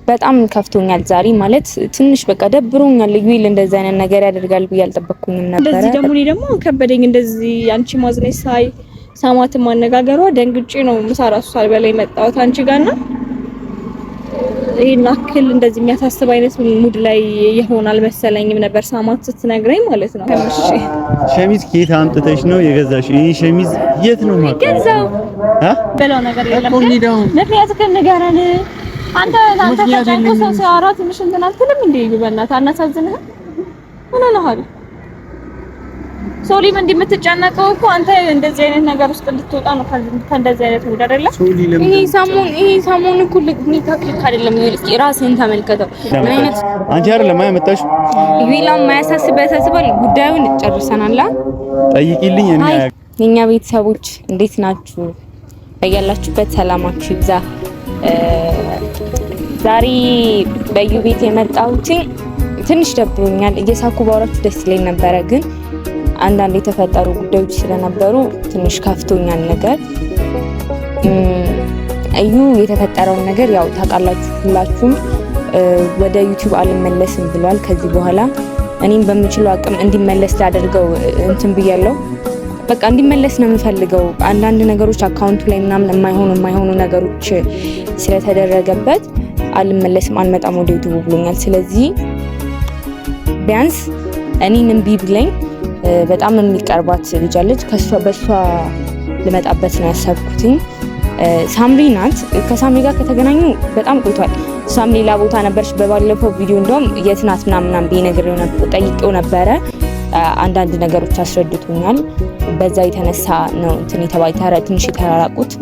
በጣም ከፍቶኛል ዛሬ ማለት ትንሽ በቃ ደብሮኛል። ዩኤል እንደዛ አይነት ነገር ያደርጋል ብዬ አልጠበቅኩኝም ነበር። እንደዚህ ደግሞ ከበደኝ። እንደዚህ አንቺ ማዝነሽ ሳይ ሳማትን ማነጋገሯ ደንግጬ ነው ምሳ ራሱ ሳልበላ የመጣሁት አንቺ ጋር ነው። ይሄን አክል እንደዚህ የሚያሳስብ አይነት ሙድ ላይ ይሆናል መሰለኝም ነበር ሳማት ስትነግረኝ ማለት ነው። ሸሚዝ ከየት አምጥተሽ ነው የገዛሽ? ይሄ ሸሚዝ የት ነው የገዛው? በለው ነገር የለም ምክንያት ከነገራን አንተ ተጨንቆ ሰው ሲያወራ ትንሽ እንትን አትልም እንዴ? በእናትህ አናሳዝንህም? ምን ሆነሃል? ሶሊም እንደምትጨነቀው እኮ አንተ እንደዚህ አይነት ነገር ውስጥ እንድትወጣ ነው ከእንደዚህ አይነት ሙድ አይደለ? ይሄ ሰሞን እኮ ልክ አይደለም። እስኪ ራስህን ተመልከተው። ምን አይነት አንቺ አይደለም ያመጣሽ ዩኤላም ማያሳስበታል። ጉዳዩን ጨርሰናል። ጠይቂልኝ። የኛ ቤተሰቦች እንዴት ናችሁ? በያላችሁበት ሰላማችሁ ይብዛ። ዛሬ በዩ ቤት የመጣሁት ትንሽ ደብሮኛል። እየሳኩ ባወራችሁ ደስ ይለኝ ነበረ፣ ግን አንዳንድ የተፈጠሩ ጉዳዮች ስለነበሩ ትንሽ ከፍቶኛል ነገር። እዩ የተፈጠረውን ነገር ያው ታውቃላችሁ ሁላችሁም። ወደ ዩቲዩብ አልመለስም ብሏል ከዚህ በኋላ። እኔም በምችለው አቅም እንዲመለስ ላደርገው እንትን ብያለሁ። በቃ እንዲመለስ ነው የምፈልገው። አንዳንድ ነገሮች አካውንቱ ላይ ምናምን የማይሆኑ ነገሮች ስለተደረገበት አልመለስም አልመጣም ወደ ዩቲዩብ ብሎኛል። ስለዚህ ቢያንስ እኔን እምቢ ብለኝ በጣም የሚቀርባት ልጅ አለች፣ በሷ ልመጣበት ነው ያሰብኩትኝ። ሳምሪ ናት። ከሳምሪ ጋር ከተገናኙ በጣም ቆይቷል። እሷም ሌላ ቦታ ነበረች። በባለፈው ቪዲዮ እንደውም የት ናት ምናምን ብዬ ጠይቄው ነበረ። አንዳንድ ነገሮች አስረድቶኛል። በዛ የተነሳ ነው ትንሽ የተራራቁት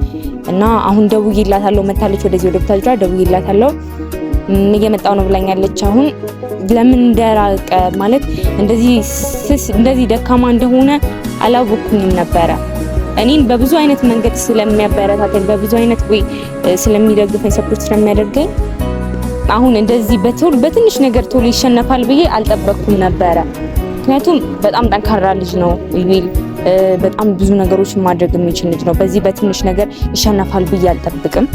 እና አሁን ደውዬላታለሁ። መታለች ወደዚህ ወደ ብታጅራ ደውዬላታለሁ። እየመጣው ነው ብላኛለች። አሁን ለምን እንደራቀ ማለት እንደዚህ ደካማ እንደሆነ አላወኩኝም ነበረ። እኔን በብዙ አይነት መንገድ ስለሚያበረታተኝ በብዙ አይነት ወይ ስለሚደግፈኝ ሰፖርት ስለሚያደርገኝ አሁን እንደዚህ በትንሽ ነገር ቶሎ ይሸነፋል ብዬ አልጠበቅኩም ነበረ። ምክንያቱም በጣም ጠንካራ ልጅ ነው ዩኤል። በጣም ብዙ ነገሮች ማድረግ የሚችል ልጅ ነው። በዚህ በትንሽ ነገር ይሸነፋል ብዬ አልጠብቅም።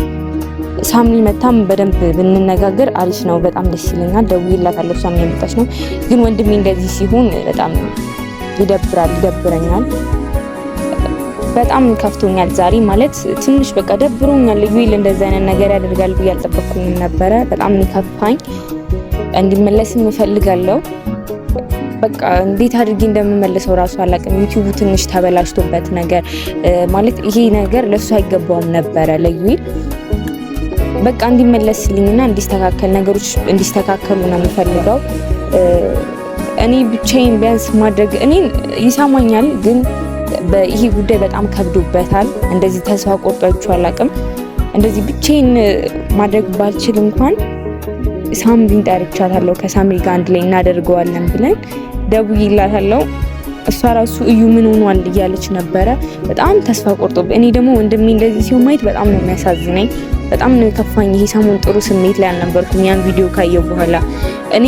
ሳምሪ መታም በደንብ ብንነጋገር አሪፍ ነው። በጣም ደስ ይለኛል። ደውዬላታለሁ። ሳምሪ የመጣች ነው። ግን ወንድሜ እንደዚህ ሲሆን በጣም ይደብረኛል። በጣም ከፍቶኛል ዛሬ ማለት ትንሽ በቃ ደብሮኛል። ዩኤል እንደዚህ አይነት ነገር ያደርጋል ብዬ አልጠበቅኩኝም ነበረ። በጣም ከፋኝ። እንዲመለስም እፈልጋለሁ። በቃ እንዴት አድርጌ እንደምመልሰው ራሱ አላውቅም። ዩቲዩቡ ትንሽ ተበላሽቶበት ነገር ማለት ይሄ ነገር ለሱ አይገባውም ነበረ ለዩኤል። በቃ እንዲመለስልኝና እንዲስተካከል ነገሮች እንዲስተካከሉ ነው የምፈልገው። እኔ ብቻዬን ቢያንስ ማድረግ እኔን ይሰማኛል፣ ግን ይሄ ጉዳይ በጣም ከብዶበታል። እንደዚህ ተስፋ ቆርጧችሁ አላውቅም። እንደዚህ ብቻዬን ማድረግ ባልችል እንኳን ሳምሪን ጠርቻታለሁ። ከሳምሪ ጋር አንድ ላይ እናደርገዋለን ብለን ደውዬላታለሁ። እሷ ራሱ እዩ ምን ሆኗል እያለች ነበረ። በጣም ተስፋ ቆርጦብኝ፣ እኔ ደግሞ ወንድሜ እንደዚህ ሲሆን ማየት በጣም ነው የሚያሳዝነኝ። በጣም ነው የከፋኝ። ይሄ ሰሞን ጥሩ ስሜት ላይ አልነበርኩም። ያን ቪዲዮ ካየሁ በኋላ እኔ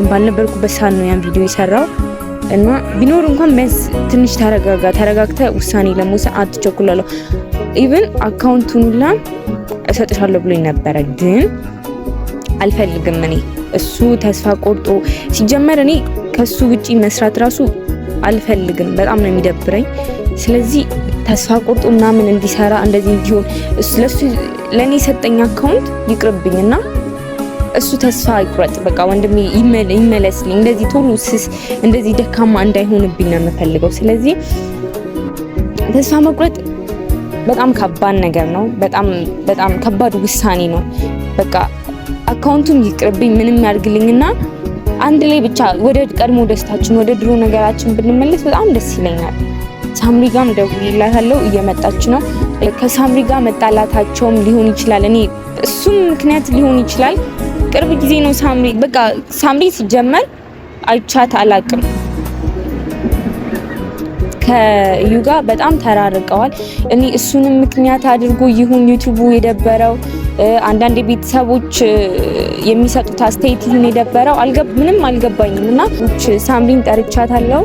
ባልነበርኩበት ሰዓት ነው ያን ቪዲዮ የሰራው እና ቢኖር እንኳን ቢያንስ ትንሽ ተረጋግተ ውሳኔ ለመውሰድ አትቸኩላለሁ። ኢቭን አካውንቱን ሁላ እሰጥሻለሁ ብሎኝ ነበረ፣ ግን አልፈልግም። እኔ እሱ ተስፋ ቆርጦ ሲጀመር እኔ ከሱ ውጪ መስራት ራሱ አልፈልግም። በጣም ነው የሚደብረኝ። ስለዚህ ተስፋ ቆርጦ ምናምን እንዲሰራ እንደዚህ እንዲሆን ለሱ ለኔ የሰጠኝ አካውንት ይቅርብኝና እሱ ተስፋ ይቁረጥ። በቃ ወንድሜ ይመለስልኝ። እንደዚህ ቶሎ እንደዚህ ደካማ እንዳይሆንብኝ ነው የምፈልገው። ስለዚህ ተስፋ መቁረጥ በጣም ከባድ ነገር ነው። በጣም ከባድ ውሳኔ ነው። በቃ አካውንቱም ይቅርብኝ፣ ምንም ያድርግልኝና አንድ ላይ ብቻ ወደ ቀድሞ ደስታችን ወደ ድሮ ነገራችን ብንመለስ በጣም ደስ ይለኛል። ሳምሪ ጋርም ደውዬላታለሁ፣ እየመጣች ነው። ከሳምሪ ጋር መጣላታቸውም ሊሆን ይችላል፣ እኔ እሱም ምክንያት ሊሆን ይችላል። ቅርብ ጊዜ ነው ሳምሪ ሲጀመር አይቻት አላቅም። ከዩ ጋር በጣም ተራርቀዋል። እኔ እሱንም ምክንያት አድርጎ ይሁን ዩቲዩቡ የደበረው አንዳንድ ቤተሰቦች የሚሰጡት አስተያየት ይሁን የደበረው ምንም አልገባኝም። እና ሳምሪን ጠርቻታለሁ፣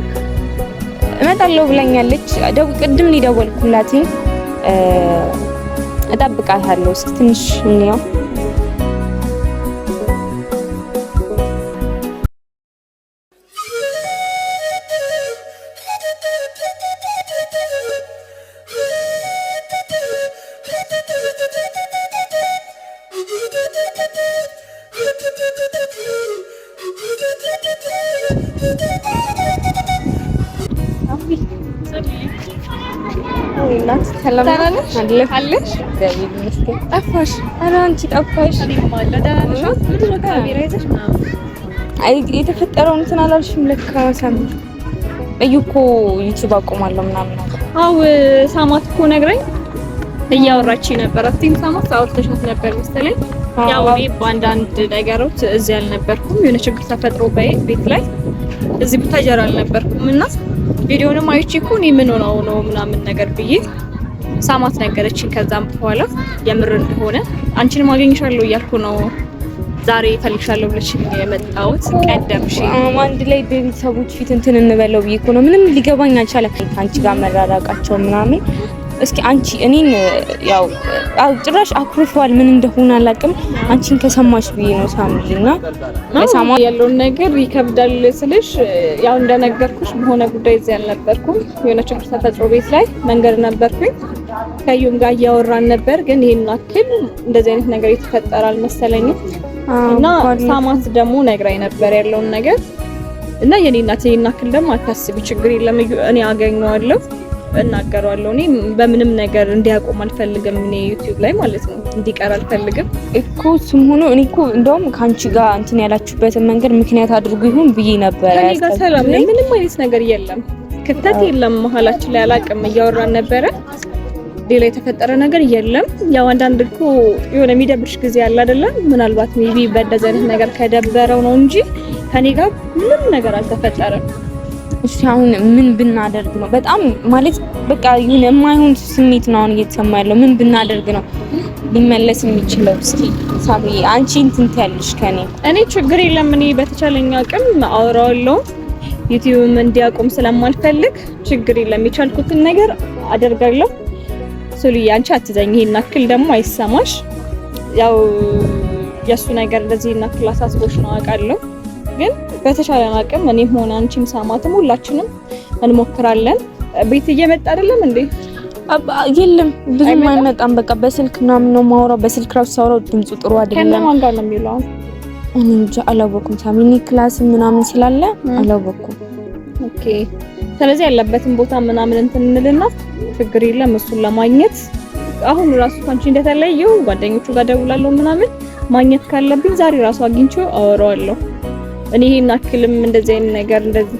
እመጣለሁ ብላኛለች። ቅድም ሊደወልኩላት እጠብቃታለሁ። እስኪ ትንሽ እንየው። እናት ሰላም አለሽ? እግዚአብሔር ይመስገን። ጠፋሽ? ኧረ አንቺ ጠፋሽ። አይ የተፈጠረውን እንትን አላልሽም ለካ ሳሚ። እዩ እኮ ዩቲዩብ አቆማለሁ ምናምን አለ። አው ሳማት እኮ ነግረኝ እያወራችኝ ነበር። አትይም ሳማት አውርተሻት ነበር መሰለኝ። ያው እኔ በአንዳንድ ነገሮች እዚህ አልነበርኩም። የሆነ ችግር ተፈጥሮ ቤት ላይ እዚህ ብታጀራ አልነበርኩም እና ቪዲዮንም አይቼ እኮ እኔ ምን ሆነው ነው ምናምን ነገር ብዬ ሳማት ነገረችኝ። ከዛም በኋላ የምር እንደሆነ አንቺንም አገኝሻለሁ እያልኩ ነው ዛሬ እፈልግሻለሁ ብለሽ የመጣሁት። ቀደምሽ አንድ ላይ በቤተሰቦች ፊት እንትን እንበለው ብዬ እኮ ነው። ምንም ሊገባኝ አልቻለም ከአንቺ ጋር መራራቃቸው ምናምን። እስኪ አንቺ እኔን ያው ጭራሽ አኩርፈዋል። ምን እንደሆነ አላውቅም። አንቺን ከሰማሽ ብዬ ነው ሳምሪና ለሳማ ያለውን ነገር ይከብዳል ስልሽ ያው እንደነገርኩሽ በሆነ ጉዳይ እዚህ አልነበርኩም። የሆነ ችግር ተፈጥሮ ቤት ላይ መንገድ ነበርኩኝ። ከዩም ጋር እያወራን ነበር። ግን ይሄን አክል እንደዚህ አይነት ነገር የተፈጠረ አልመሰለኝም። እና ሳማት ደግሞ ነግራኝ ነበር ያለውን ነገር እና የኔ እናት ይሄን አክል ደግሞ አታስቢ፣ ችግር የለም እኔ አገኘዋለሁ እናገራለሁ። እኔ በምንም ነገር እንዲያቆም አልፈልግም። እኔ ዩቲዩብ ላይ ማለት ነው እንዲቀር አልፈልግም እኮ። እሱም ሆኖ እኔ እኮ እንደውም ካንቺ ጋር እንትን ያላችሁበትን መንገድ ምክንያት አድርጉ ይሁን ብዬ ነበር። እኔ ጋር ሰላም ነኝ፣ ምንም አይነት ነገር የለም፣ ክፍተት የለም መሀላችን ላይ። አላቅም እያወራን ነበረ፣ ሌላ የተፈጠረ ነገር የለም። ያው አንዳንድ እኮ የሆነ የሚደብርሽ ጊዜ አለ አይደለም? ምናልባት ሜቢ በእንደዚህ አይነት ነገር ከደበረው ነው እንጂ ከኔ ጋር ምንም ነገር አልተፈጠረም። እሺ አሁን ምን ብናደርግ ነው? በጣም ማለት በቃ ይሁን የማይሆን ስሜት ነው አሁን እየተሰማ ያለው። ምን ብናደርግ ነው ሊመለስ የሚችለው? እስኪ ሳሚ አንቺ እንትን ትያለሽ ከኔ። እኔ ችግር የለም፣ እኔ በተቻለኝ አቅም አወራዋለሁ። ዩቲዩብም እንዲያቆም ስለማልፈልግ ችግር የለም፣ የቻልኩትን ነገር አደርጋለሁ። ሱሊ አንቺ አትዘኝ፣ ይሄን አክል ደግሞ አይሰማሽ። ያው የሱ ነገር እንደዚህ እናክል አሳስቦሽ ነው አውቃለሁ። ግን በተቻለን አቅም እኔም ሆነ አንቺም ሳማትም ሁላችንም እንሞክራለን። ቤት እየመጣ አይደለም እንዴ? የለም ብዙም አይመጣም። በቃ በስልክ ምናምን ነው የማወራው። በስልክ ራሱ ሳወራው ድምፁ ጥሩ አይደለም። ከማን ጋር ነው የሚለው? እኔ እንጃ አላወኩም። ሳሚኒ ክላስ ምናምን ስላለ አላወኩም። ኦኬ ስለዚህ ያለበትን ቦታ ምናምን እንትን እንልና ችግር የለም እሱን ለማግኘት አሁን ራሱ አንቺ እንደተለየው ጓደኞቹ ጋር ደውላለሁ ምናምን ማግኘት ካለብኝ ዛሬ ራሱ አግኝቼው አወራዋለሁ። እኔ ይሄን አክልም እንደዚህ አይነት ነገር እንደዚህ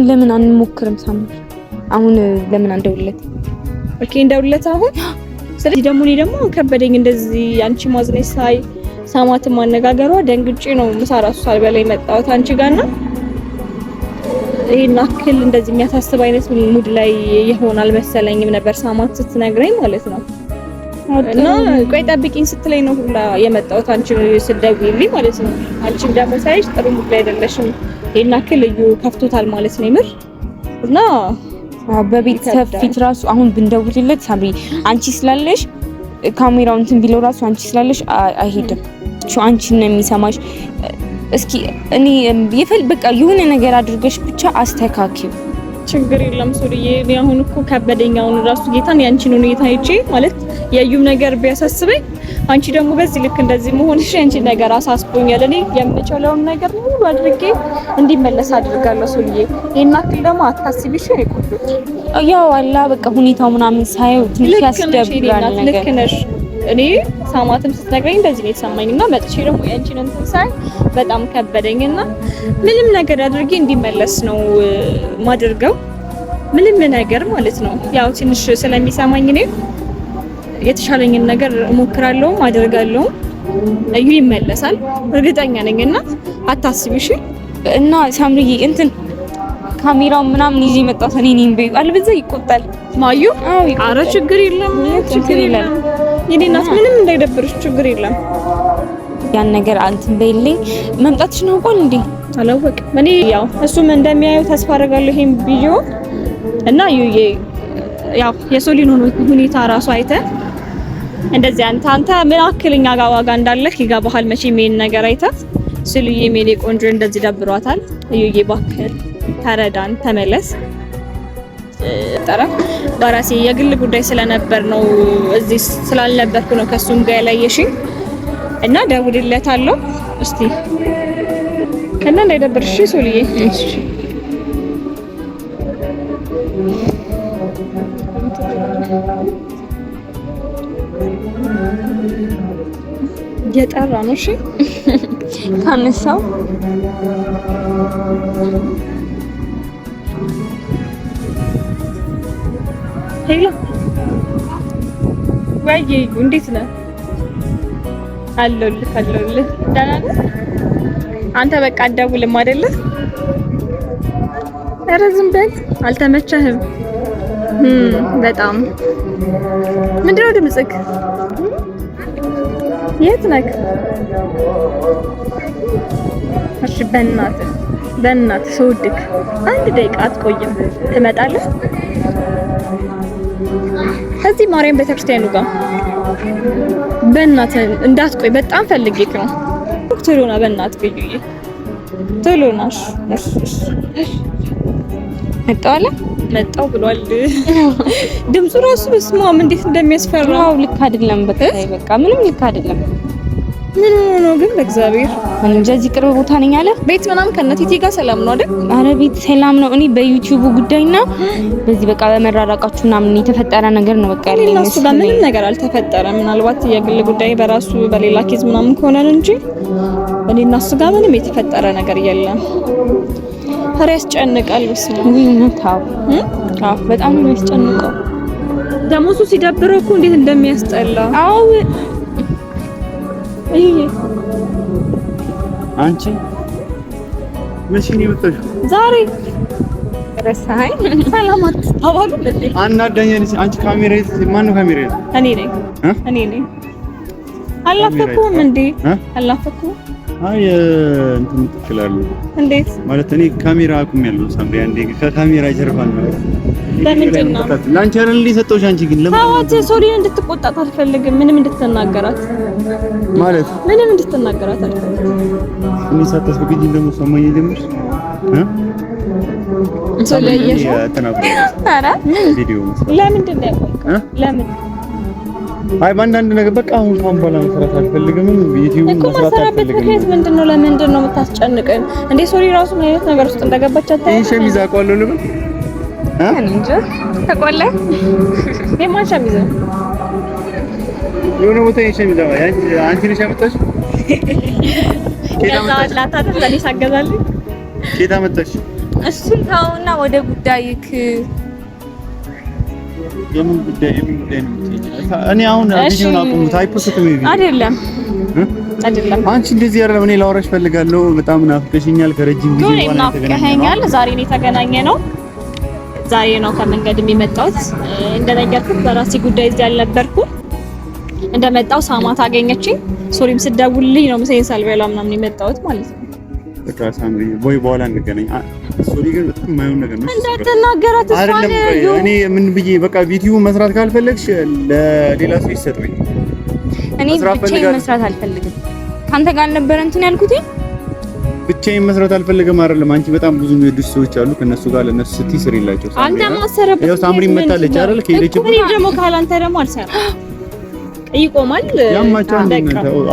ለምን አንሞክርም? ሳሚ አሁን ለምን አንደውለት? ኦኬ እንደውለት አሁን። ስለዚህ እኔ ደግሞ ከበደኝ እንደዚህ አንቺ ማዝነሽ ሳይ ሳማት ማነጋገሯ ደንግጬ ነው ምሳ ራሱ ሳልበላ የመጣሁት አንቺ ጋርና ይሄን አክል እንደዚህ የሚያሳስብ አይነት ሙድ ላይ ይሆናል መሰለኝም ነበር ሳማት ስትነግረኝ ማለት ነው። እና ቆይ ጠብቂኝ ስትለኝ ነው ሁላ የመጣሁት አንቺ ስትደውይልኝ ማለት ነው። አንቺም ደግሞ ሳይሽ ጥሩ ሙድ ላይ አይደለሽም። ይሄን አክል እዩ ከፍቶታል ማለት ነው ይምር እና በቤተሰብ ፊት ራሱ አሁን ብንደውልለት ሳምሪ አንቺ ስላለሽ ካሜራውን እንትን ቢለው ራሱ አንቺ ስላለሽ አይሄድም። አንቺን ነው የሚሰማሽ። እስኪ እኔ በቃ የሆነ ነገር አድርገሽ ብቻ አስተካክዩ። ችግር የለም ሱሪዬ። አሁን እኮ ከበደኛውን ራሱ ጌታን ያንቺን ሁኔታ አይቼ ማለት የዩም ነገር ቢያሳስበኝ አንቺ ደግሞ በዚህ ልክ እንደዚህ መሆንሽ አንቺ ነገር አሳስቦኛል። እኔ የምችለውን ነገር ሙሉ አድርጌ እንዲመለስ አድርጋለሁ ሱሪዬ። ይሄን አክል ደግሞ አታስቢሽ ይቆጥ ያው አላ በቃ ሁኔታው ምናምን ሳይው ትንሽ ያስደብራል ነገር። ልክ ነሽ። እኔ ሳማትም ስትነግረኝ እንደዚህ ነው የተሰማኝና መጥቼ ደግሞ ያንቺን እንትን ሳይ በጣም ከበደኝና ምንም ነገር አድርጌ እንዲመለስ ነው ማድርገው። ምንም ነገር ማለት ነው ያው ትንሽ ስለሚሰማኝ እኔ የተሻለኝን ነገር እሞክራለሁ አደርጋለሁ። እዩ ይመለሳል እርግጠኛ ነኝና አታስቢሽ። እና ሳምሪዬ እንትን ካሜራው ምናምን ይዤ መጣሁ እኔ ነኝ በይ አልበዛ ይቆጣል ማዩ። ኧረ ችግር የለም ችግር የለም የኔ እናት ምንም እንዳይደብርሽ ችግር የለም። ያን ነገር አንተን በይልኝ መምጣትሽ ነው ቆል እንዴ? አላወቅም እኔ ያው እሱም እንደሚያየው ተስፋ አደርጋለሁ ይሄን ቪዲዮ እና ዩዬ ያው የሶሊን ሁኔታ ራሱ አይተ እንደዚህ አንተ ምን አክልኛ ጋር ዋጋ እንዳለህ ይገባሃል መቼም ይሄን ነገር አይተ ስሉዬ ሜሌ ቆንጆ እንደዚህ ደብሯታል። ዩዬ ባክል ተረዳን ተመለስ። በራሴ የግል ጉዳይ ስለነበር ነው እዚህ ስላልነበርኩ ነው ከሱም ጋር ያላየሽኝ እና ደውልለታለሁ እስቲ እና እንዳይደብርሽ ሶልዬ። እሺ የጠራ ነው። እሺ ካነሳው ሄሎ ወይ እንዴት ነህ? አለሁልህ ደህና ነህ? አንተ በቃ አትደውልም አይደለ? ኧረ ዝም በል አልተመቸህም? በጣም ምንድነው ድምፅህ? የት ነህ? እሺ በእናትህ ስውድክ አንድ ደቂቃ አትቆይም? ትመጣለህ? እዚህ ማርያም ቤተክርስቲያኑ ጋር በእናትህ እንዳትቆይ፣ በጣም ፈልጌክ ነው። ቶሎ ና በእናትህ ግዩዬ፣ ቶሎ ና። መጣው ብሏል። ድምፁ ራሱ በስማም እንዴት እንደሚያስፈራ። አዎ ልክ አይደለም። በቃ ምንም ልክ አይደለም። ምን ሆኖ ግን በእግዚአብሔር እኔ እንጃ። እዚህ ቅርብ ቦታ ነኝ አለ። ቤት ምናምን ከነቲቲ ጋር ሰላም ነው አይደል? አረ ቤት ሰላም ነው። እኔ በዩቲዩብ ጉዳይና በዚህ በቃ በመራራቃችሁ ምናምን የተፈጠረ ነገር ነው። በቃ ያለኝ እሱ ጋር ምንም ነገር አልተፈጠረም። ምናልባት የግል ጉዳይ በራሱ በሌላ ኬዝ ምናምን ከሆነ እንጂ እኔና እሱ ጋር ምንም የተፈጠረ ነገር የለም። ኧረ ያስጨንቃል። በስመ አብ አዎ በጣም ነው የሚያስጨንቀው። ደግሞ እሱ ሲደብረው እኮ እንዴት እንደሚያስጠላ። አዎ አንቺ መቼ ነው የመጣሽው? ዛሬ ረሳኸኝ? ሰላማት አባሉ ለጤ አናዳኛለሽ። አንቺ ካሜራ ይዘሽ ማን ነው ካሜራ ይዘሽ? እኔ ነኝ። አላፈኩም እንዴ? አላፈኩም። አይ እንትን ትችላለህ። እንዴት ማለት እኔ ካሜራ አቁሜያለሁ። ሳምሪ አንዴ ከካሜራ ጀርባ ነው። ለምንድን ነው ላንቺ አይደል ሊሰጠውሽ? አንቺ ግን ታዋት ሶሪን እንድትቆጣት አልፈልግም። ምንም እንድትናገራት ማለት ምንም እንድትናገራት አልፈልግም። እኔ ሳታስፈቅጂ ደግሞ ሰማኝ ጀምር ሶለየሽ ተናገረ። ኧረ ቪዲዮ ለምንድን ነው ያቆምከው? ለምን? አይ በአንዳንድ ነገር በቃ አሁን ካምባላ መስራት አልፈልግም። ዩቲዩብ መስራት አልፈልግም። ምክንያት ምንድነው? ለምንድን ነው የምታስጨንቀን እንዴ? ሶሪ ራሱ ምን አይነት ነገር ውስጥ እንደገባች አታውቅም? ይሄ ሸሚዝ አውቀዋለሁ ልበል እንጂ ተቆለ የማን ሸሚዝ ነው? የሆነ ቦታ ይሄ ሸሚዝ አንቺ ነሽ ያመጣሽ? ለኔ ሳገዛልኝ ኬታ መጣሽ? እሱን ተውና ወደ ጉዳይክ። የምን ጉዳይ ነው የምትይኝ? እኔ አሁን ቪዲዮን አቁሙት። አይፖስትም ይሄ አይደለም አንቺ እንደዚህ አይደለም። እኔ ላወራሽ ፈልጋለሁ። በጣም ናፍቀሽኛል። ከረጅም ጊዜ በኋላ ተገናኘናል። ዛሬ ነው የተገናኘነው። ዛሬ ነው ከመንገድ የመጣሁት። እንደነገርኩት በራሴ ጉዳይ እዚህ አልነበርኩም። እንደመጣው ሳማት አገኘችኝ። ሶሪም ስደውልልኝ ነው ምሳዬን ሳልበላ ምናምን የመጣሁት ማለት ነው። በቃ ሳምሪ ወይ በኋላ እንገናኝ። ሶሪ ግን በጣም የማይሆን ነገር ነው። እንዳትናገራት አይደለም እኔ ምን ብዬ በቃ ቪዲዮ መስራት ካልፈለግሽ ለሌላ ሰው ይሰጥኝ። እኔ ብቻዬን መስራት አልፈልግም። ካንተ ጋር ነበር እንትን ያልኩት። ብቻዬን መስራት አልፈልግም አይደለም። አንቺ በጣም ብዙ የሚወዱሽ ሰዎች አሉ። ከነሱ ጋር ለነሱ ስትይ ስሪላቸው። አንተ ማሰረበት ያው ሳምሪ መጣለች አይደል? ከሄደች እኔ ደግሞ ካላንተ ደግሞ አልሰራም። ይቆማል። ያማቻው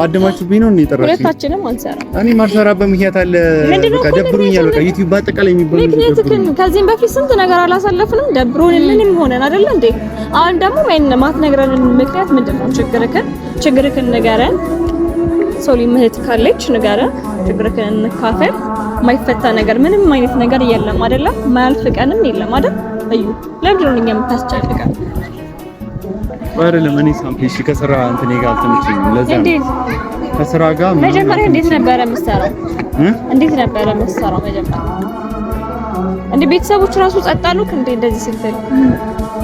አደማችሁብኝ ነው የጠራችኝ። ሁለታችንም አንሰራም። እኔ ማልሰራበት ምክንያት አለ። በቃ ደብሮኛል። በቃ ዩቲዩብ በአጠቃላይ የሚባል ምክንያቱም ከዚህም በፊት ስንት ነገር አላሳለፍንም። ደብሮን ምንም ሆነን አይደል እንዴ? አሁን ደግሞ ማትነግረን ምክንያት ምንድነው? ችግርህን ንገረን። ሶሊ ምህት ካለች ንገረን። ችግርህን እንካፈል። የማይፈታ ነገር ምንም አይነት ነገር የለም አይደለ? ማያልፍ ቀንም የለም አይደል? እዩ ለምንድን ነው እኛ የምታስጨንቀን? አይደለም እኔ ሳምፕል እሺ፣ ከስራ እንትኔ ጋር አልተመቸኝም። ለዛ እንዴት ከስራ ጋር መጀመሪያ እንዴት ነበረ የምትሰራው? እንዴት ነበረ የምትሰራው መጀመሪያ? እንደ ቤተሰቦች ራሱ ጸጥ አሉክ እንዴ እንደዚህ ስትል?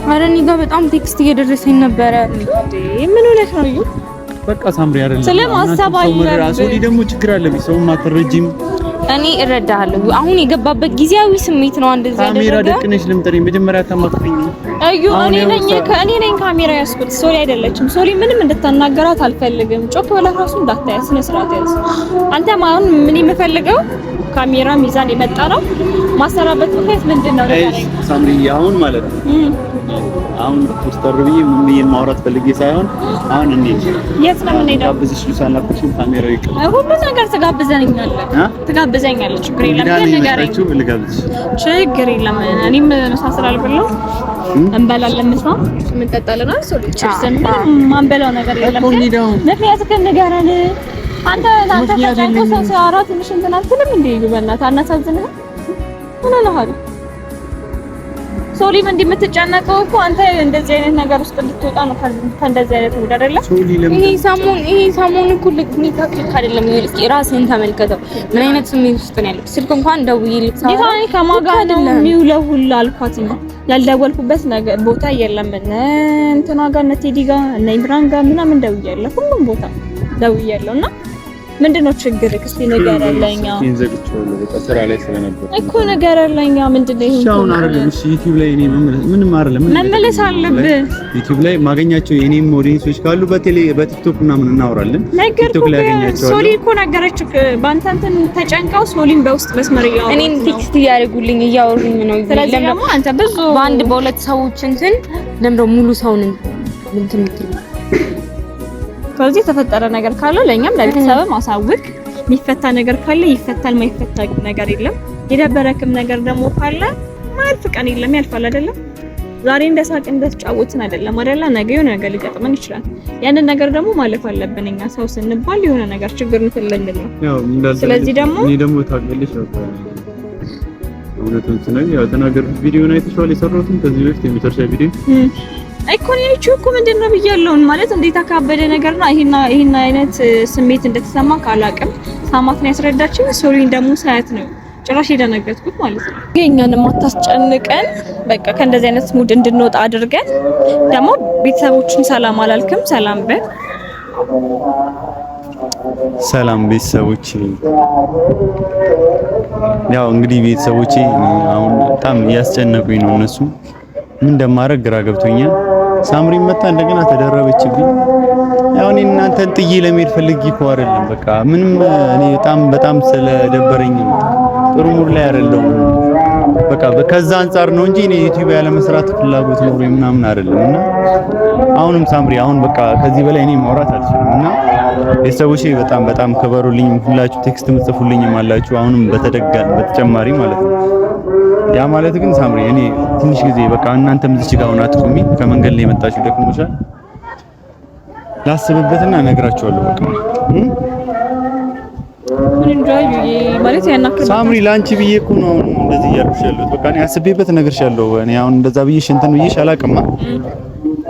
ኧረ እኔ ጋር በጣም ቴክስት እየደረሰኝ ነበረ። እንዴ ምን ሆነህ ነው? እዩ በቃ ሳምሪ አይደለም ስለማሰብ ራሱ ደግሞ ችግር አለብኝ። ሰው ማትረጂም እኔ እረዳሃለሁ። አሁን የገባበት ጊዜያዊ ስሜት ነው። እንደዚህ ያደረገ ካሜራ ደቅነሽ ልምጠሪኝ መጀመሪያ ታማክሪኝ። እዩ እኔ ነኝ ካሜራ ያስኩት፣ ሶሪ አይደለችም። ሶሪ ምንም እንድታናገራት አልፈልግም። ጮክ ብለህ ራሱ እንዳታያት፣ ስነ ስርዓት ያዝ። አንተ ማን ምን የምፈልገው ካሜራ ሚዛን የመጣ ነው። ማሰራበት ምክንያት ምንድነው? ሳምሪ አሁን ማለት ነው አሁን ፖስተር ብዬ ምን ብዬ ማውራት ፈልጌ ሳይሆን አሁን እንዴት የት ነው የምንሄደው? ጋብዝሽ ልሳላኩሽ ካሜራው ይቀር ሁሉ ነገር ትጋብዘኛለህ። ችግር የለም። ነገርኝ ልጋብዝሽ ችግር የለም። እኔም ምሳ ስላልበላሁ እንበላለን። ምሳ እንጠጣለን። ችፕስን ማንበላው ነገር የለም። ምክንያቱም ንገረን አንተ ተጨንቆ ሰው ሲያወራ ትንሽ እንትን አትልም እንዴ? በእናትህ አናሳዝንህም? ምን ሆነሃል? ሶሊም እንደምትጨነቀው እኮ አንተ እንደዚህ አይነት ነገር ውስጥ እንድትወጣ ነው። ከእንደዚህ አይነት ሙድ አይደለም። ይሄ ሰሞን እኮ ልክ አይደለም። እስኪ ራስህን ተመልከተው። ምን አይነት ስሜት ውስጥ ነው ያለው? ስልክ እንኳን ደውዬልህ ይሄ ከማጋ ነው የሚውለው ሁሉ አልኳት። ያልደወልኩበት ነገር ቦታ የለም። እንትና ጋር እነ ቴዲ ጋር እነ ኢምራን ጋር ምናምን ደውያለሁ። ሁሉም ቦታ ደውያለሁና ምንድነው ችግር? እስኪ ንገረኝ። ይንዘግቻለሁ በቃ ስራ ላይ ስለነበር እኮ ንገረኝ። ምንድነው ይሄ? ሻውን አይደለም። እሺ ዩቲዩብ ላይ እኔ ምንም አይደለም። መመለስ አለብህ። ዩቲዩብ ላይ ማገኛቸው የኔም ኦዲየንሶች ካሉ በቲክቶክ ምናምን እናወራለን። ቲክቶክ ላይ አገኛቸዋለሁ። ሶሊ እኮ ነገረችክ። በአንተ እንትን ተጨንቀው ሶሊን በውስጥ መስመር ያው እኔን ቴክስት እያደረጉልኝ እያወሩኝ ነው። ስለዚህ ደግሞ አንተ ብዙ በአንድ በሁለት ሰዎች እንትን ለምዶ ሙሉ ሰውን እንትን ምትል ስለዚህ የተፈጠረ ነገር ካለ ለኛም ለቤተሰብም አሳውቅ። የሚፈታ ነገር ካለ ይፈታል። ማይፈታ ነገር የለም። የደበረክም ነገር ደግሞ ካለ ማያልፍ ቀን የለም። ያልፋል አይደለም? ዛሬ እንደሳቅ እንደተጫወትን አይደለም አይደለ? ነገ የሆነ ነገር ሊገጥመን ይችላል። ያንን ነገር ደግሞ ማለፍ አለብን። እኛ ሰው ስንባል የሆነ ነገር ችግር እንትልልን ነው። ስለዚህ ደግሞ እኔ ደግሞ ታገልሽ እውነቱን ስነኝ ያው ተናገርኩት። ቪዲዮውን አይተሽዋል? የሰራሁትን ከዚህ በፊት የመጨረሻ ቪዲዮ ኢኮኖሚቹ እኮ ምንድነው ብያለሁ ማለት እንዴት አካበደ ነገር ነው። ይሄን አይነት ስሜት እንደተሰማ ካላቅም ሳማት ነው ያስረዳችኝ። ሶሪን ደግሞ ሳያት ነው ጭራሽ የደነገጥኩት ማለት ነው። እኛን ማታስጨንቀን በቃ ከእንደዚህ አይነት ሙድ እንድንወጣ አድርገን ደግሞ ቤተሰቦችን ሰላም አላልክም። ሰላም በል። ሰላም ቤተሰቦቼ። ያው እንግዲህ ቤተሰቦቼ አሁን በጣም እያስጨነቁኝ ነው። እነሱ ምን እንደማደርግ ግራ ገብቶኛል። ሳምሪ መጣ እንደገና ተደረበችብኝ። ያው እኔ እናንተን ጥዬ ለመሄድ ፈልጌ እኮ አይደለም። በቃ ምንም እኔ በጣም ስለደበረኝ ነው። ጥሩ ሙድ ላይ አይደለም። በቃ ከዛ አንፃር ነው እንጂ እኔ ዩቲዩብ ያለ መስራት ፍላጎት ነው ምናምን አይደለም። እና አሁንም ሳምሪ አሁን በቃ ከዚህ በላይ እኔ ማውራት አልችልም። እና ቤተሰቦቼ በጣም ከበሩልኝ። ሁላችሁ ቴክስት ምጽፉልኝም አላችሁ አሁንም በተጨማሪ ማለት ነው። ያ ማለት ግን ሳምሪ እኔ ትንሽ ጊዜ በቃ እናንተም እዚህ ጋር ሆነ አትቆሚ። ከመንገድ ላይ የመጣችሁ ደክሞሻል። ላስብበትና እነግራችኋለሁ። በቃ ምን እንጃይ ማለት ያናከለ ሳምሪ ላንቺ ብዬ እኮ ነው እንደዚህ እያልኩሽ ያለሁት። በቃ እኔ አስቤበት እነግርሻለሁ። እኔ አሁን እንደዛ ብዬሽ እንትን ብዬሽ አላቅማ።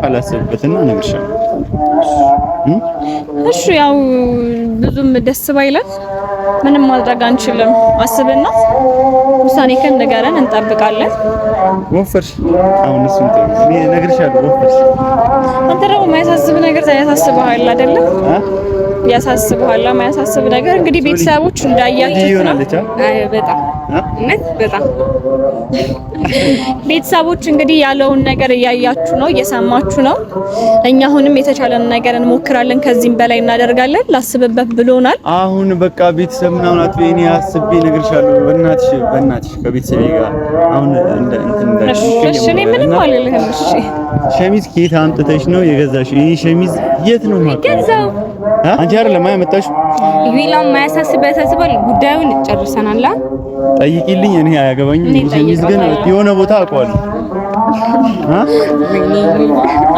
አላስብበትና እነግርሻለሁ። እሺ ያው ብዙም ደስ ባይለን ምንም ማድረግ አንችልም። አስብና ውሳኔከን ንገረን፣ እንጠብቃለን። ወፈርሽ አሁን እሱን እኔ እነግርሻለሁ። ወፈርሽ አንተ ደግሞ የማያሳስብ ነገር ያሳስብሃል አይደለም? ያሳስብሃል። የማያሳስብ ነገር እንግዲህ ቤተሰቦች እንዳያችሁ ነው። በጣም ቤተሰቦች እንግዲህ ያለውን ነገር እያያችሁ ነው፣ እየሰማችሁ ነው። እኛ አሁንም የተቻለን ነገር እንሞክራለን፣ ከዚህም በላይ እናደርጋለን። ላስብበት ብሎናል። አሁን በቃ ቤተሰብ ምናምን አትበይ። እኔ አስቤ እነግርሻለሁ። በእናትሽ ከቤተሰቤ ጋር አሁን እሺ እኔ ምንም አልልህም። እሺ ሸሚዝ ከየት አምጥተሽ ነው የገዛሽ? ይሄ ሸሚዝ የት ነው የገዛው? አንቺ አይደለም የማያመጣሽው? ቪላው የማያሳስበት ያሳስባል። ጉዳዩን ጨርሰናል። ጠይቂልኝ፣ እኔ አያገባኝም። ሸሚዝ ግን የሆነ ቦታ አውቀዋለሁ።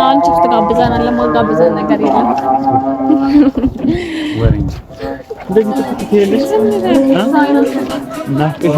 አንቺ ትጋብዛናለህ። ለማጋብዘን ነገር የለም። ወሬንጅ እንደዚህ ጥፍጥፍ ይሄልሽ ናፍቀሽ